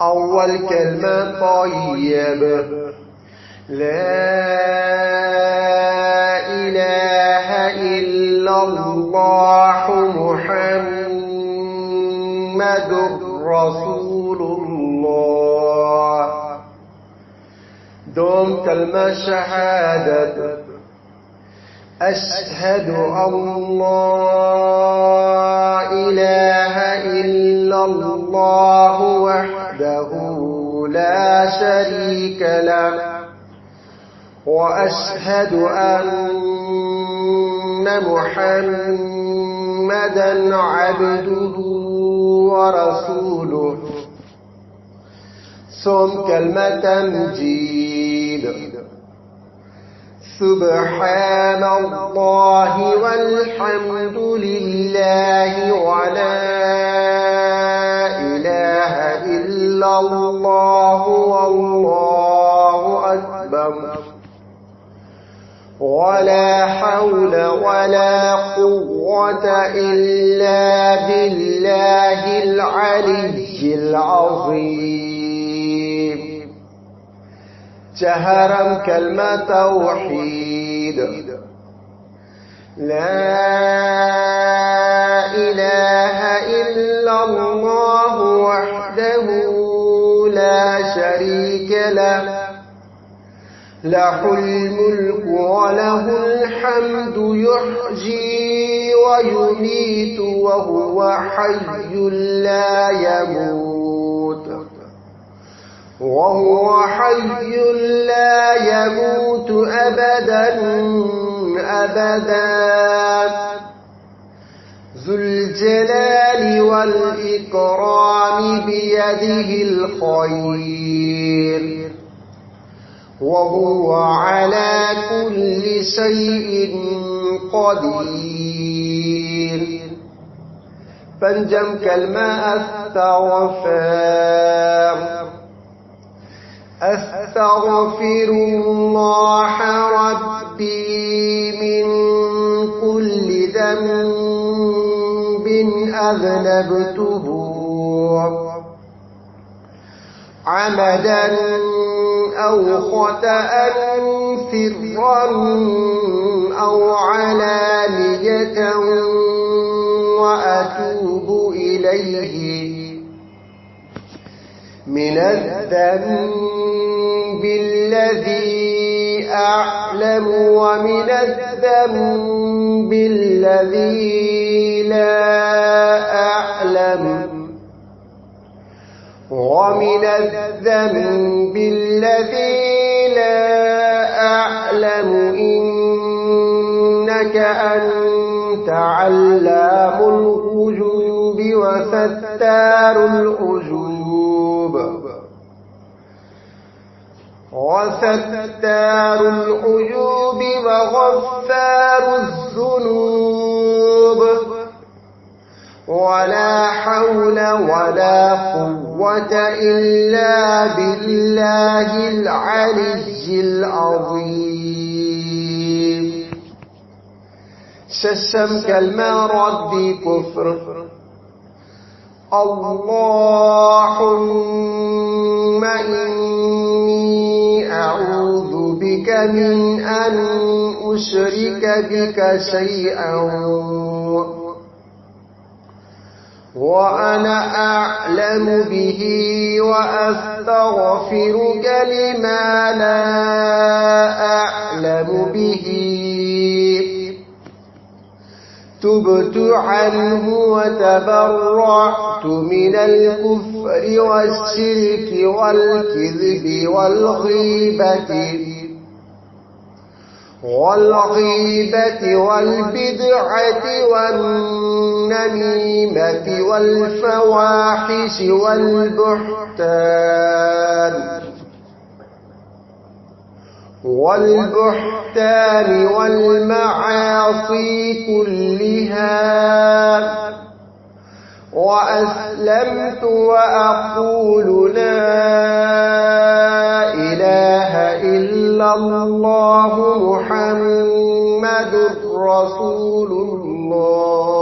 أول كلمة طيب لا إله إلا الله محمد رسول الله. دوم كلمة شهادة أشهد أن لا إله إلا الله وحده لا شريك له وأشهد أن محمدا عبده ورسوله. ثم كلمة تمجيد سبحان الله والحمد لله ولا إله إلا الله والله أكبر ولا حول ولا قوة إلا بالله العلي العظيم. جهرا كلمة توحيد لا إله إلا الله وحده لا شريك له له الملك وله الحمد يحيي ويميت وهو حي لا يموت أبدا أبدا. ذو الجلال والإكرام بيده الخير وهو على كل شيء قدير. فانجم كلمة أستغفر الله ربي من كل ذنب أذنبته عمدا أو خطأ سرا أو علانية وأتوب إليه من الذنب الذي أعلم ومن الذنب الذي لا أعلم ومن الذنب الذي لا أعلم إنك أنت علام الغيوب وستار العيوب وغفار الذنوب ولا حول ولا قوة إلا بالله العلي العظيم. ششم كلمة ردي كفر اللهم إني أعوذ بك من أن أشرك بك شيئا وأنا أعلم به وأستغفرك لما لا أعلم به. تبت عنه وتبرأت من الكفر والشرك والكذب والغيبة والبدعة والنميمة والفواحش والبهتان والمعاصي كلها. وأسلمت وأقول لا إله إلا الله محمد رسول الله.